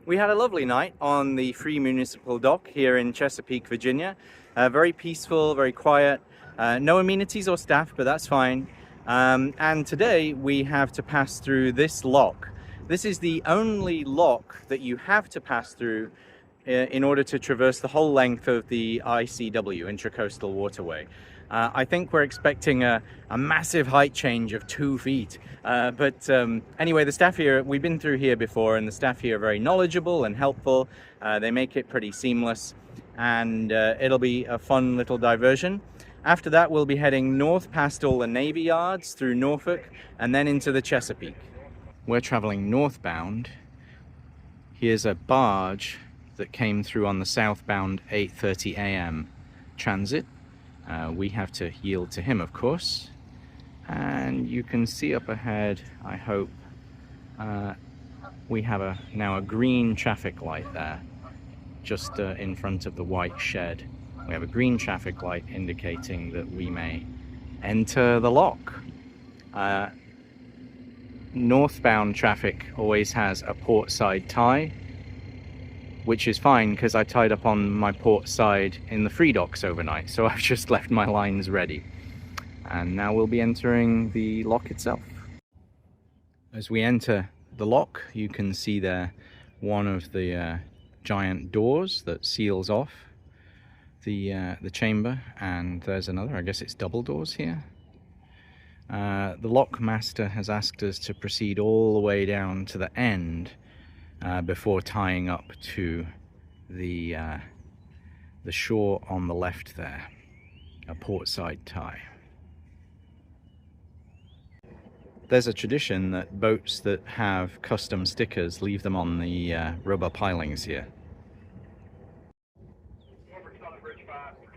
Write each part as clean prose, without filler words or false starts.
We had a lovely night on the Free Municipal Dock here in Chesapeake, Virginia. Very peaceful, very quiet. No amenities or staff, but that's fine. And today we have to pass through this lock. This is the only lock that you have to pass through in order to traverse the whole length of the ICW, Intracoastal Waterway. I think we're expecting a massive height change of 2 feet. But anyway, the staff here, we've been through here before, and the staff here are very knowledgeable and helpful. They make it pretty seamless, and it'll be a fun little diversion. After that, we'll be heading north past all the Navy yards through Norfolk and then into the Chesapeake. We're traveling northbound. Here's a barge that came through on the southbound 8:30 a.m. transit. We have to yield to him, of course. And you can see up ahead, I hope, we have now a green traffic light there, just in front of the white shed. We have a green traffic light indicating that we may enter the lock. Northbound traffic always has a port side tie, which is fine because I tied up on my port side in the free docks overnight, so I've just left my lines ready. And now we'll be entering the lock itself. As we enter the lock, you can see there one of the giant doors that seals off the chamber, and there's another. I guess it's double doors here. The lock master has asked us to proceed all the way down to the end before tying up to the shore on the left there, a port side tie. There's a tradition that boats that have custom stickers leave them on the rubber pilings here.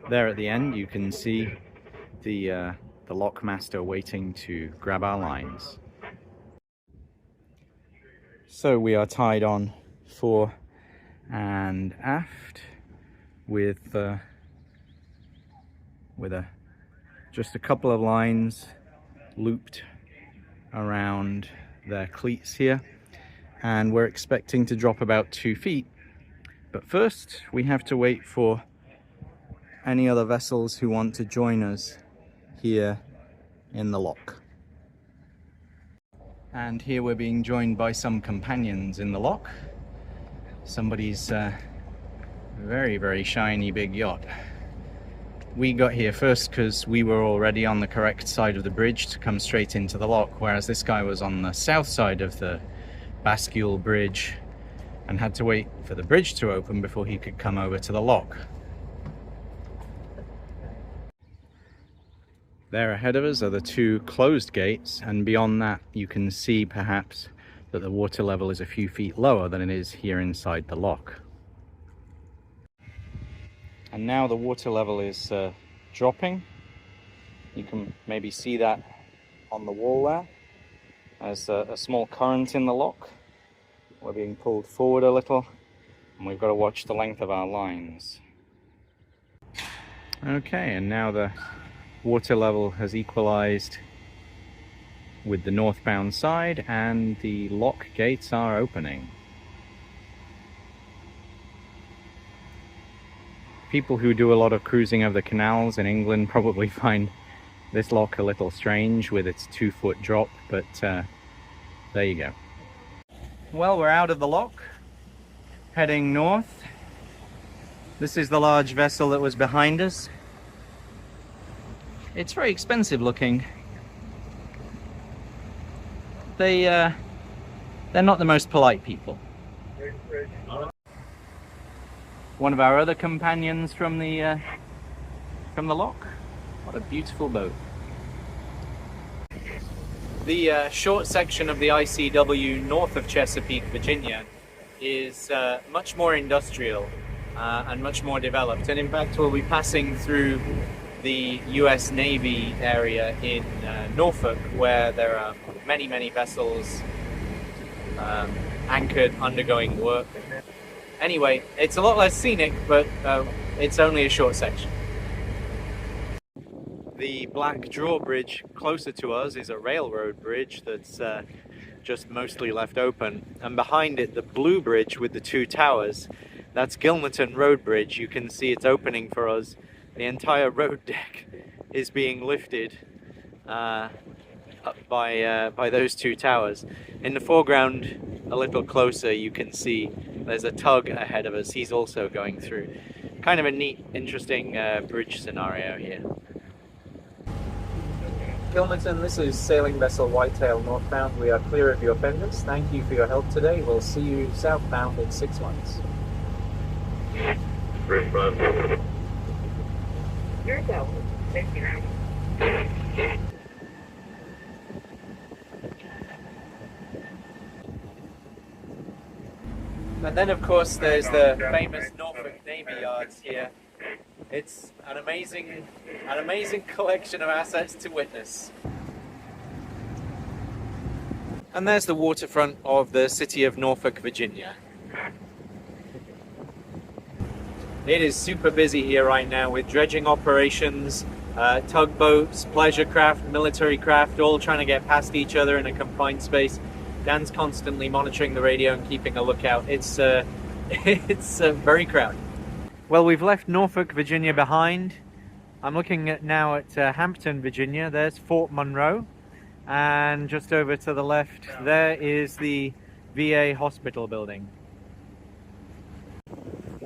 There at the end you can see the lockmaster waiting to grab our lines. So we are tied on fore and aft with just a couple of lines looped around their cleats here, and we're expecting to drop about 2 feet. But first we have to wait for any other vessels who want to join us here in the lock. And here we're being joined by some companions in the lock. Somebody's very, very shiny big yacht. We got here first because we were already on the correct side of the bridge to come straight into the lock, whereas this guy was on the south side of the bascule bridge and had to wait for the bridge to open before he could come over to the lock. There ahead of us are the 2 closed gates, and beyond that you can see perhaps that the water level is a few feet lower than it is here inside the lock. And now the water level is dropping. You can maybe see that on the wall there. There's a small current in the lock. We're being pulled forward a little, and we've got to watch the length of our lines. Okay, and now the water level has equalized with the northbound side, and the lock gates are opening. People who do a lot of cruising over the canals in England probably find this lock a little strange with its 2-foot drop, but there you go. Well, we're out of the lock, heading north. This is the large vessel that was behind us. It's very expensive looking. They're not the most polite people. One of our other companions from the lock. What a beautiful boat. The short section of the ICW north of Chesapeake, Virginia is much more industrial and much more developed. And in fact, we'll be passing through the US Navy area in Norfolk, where there are many, many vessels anchored undergoing work. Anyway, it's a lot less scenic, but it's only a short section. The black drawbridge closer to us is a railroad bridge that's just mostly left open. And behind it, the blue bridge with the two towers, that's Gilmerton Road Bridge. You can see it's opening for us. The entire road deck is being lifted up by those two towers. In the foreground, a little closer, you can see there's a tug ahead of us. He's also going through. Kind of a neat, interesting bridge scenario here. Gilmerton, this is sailing vessel Whitetail northbound. We are clear of your fenders. Thank you for your help today. We'll see you southbound in 6 months. Response. You're go. 69. And then of course there's the famous Norfolk Navy Yards here. It's an amazing collection of assets to witness. And there's the waterfront of the city of Norfolk, Virginia. It is super busy here right now with dredging operations, tugboats, pleasure craft, military craft, all trying to get past each other in a confined space. Dan's constantly monitoring the radio and keeping a lookout. It's very crowded. Well, we've left Norfolk, Virginia behind. I'm looking now at Hampton, Virginia. There's Fort Monroe. And just over to the left, there is the VA hospital building.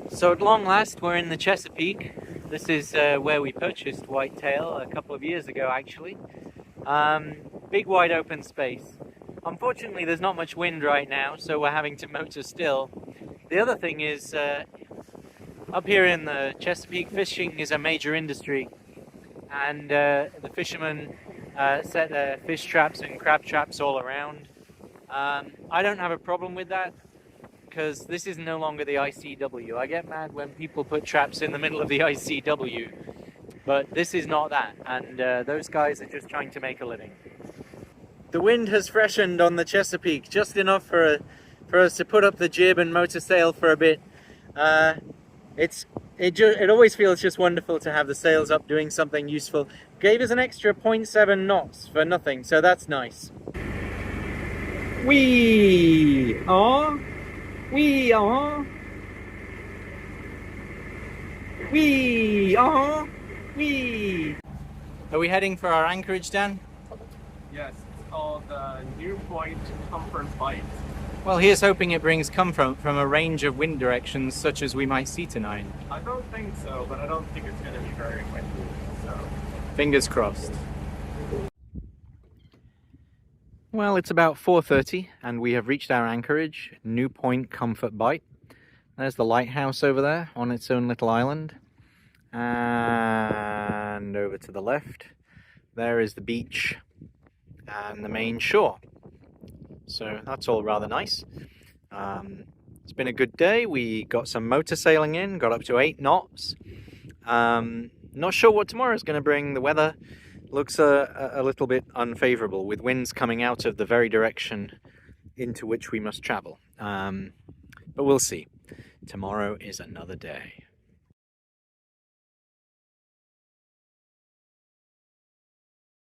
So at long last, we're in the Chesapeake. This is where we purchased Whitetail a couple of years ago, actually. Big wide open space. Unfortunately, there's not much wind right now, so we're having to motor still. The other thing is, up here in the Chesapeake, fishing is a major industry, and the fishermen set their fish traps and crab traps all around. I don't have a problem with that, because this is no longer the ICW. I get mad when people put traps in the middle of the ICW, but this is not that, and those guys are just trying to make a living. The wind has freshened on the Chesapeake, just enough for us to put up the jib and motor sail for a bit. It always feels just wonderful to have the sails up doing something useful. Gave us an extra 0.7 knots for nothing, so that's nice. We are. We are. Are we heading for our anchorage, Dan? Yes, it's called New Point Comfort Bight. Well, here's hoping it brings comfort from a range of wind directions such as we might see tonight. I don't think so, but I don't think it's going to be very windy, so... Fingers crossed. Well, it's about 4:30 and we have reached our anchorage, New Point Comfort Bight. There's the lighthouse over there on its own little island. And over to the left, there is the beach and the main shore. So that's all rather nice. It's been a good day. We got some motor sailing in, got up to 8 knots. Not sure what tomorrow is going to bring. The weather looks a little bit unfavorable, with winds coming out of the very direction into which we must travel. But we'll see. Tomorrow is another day.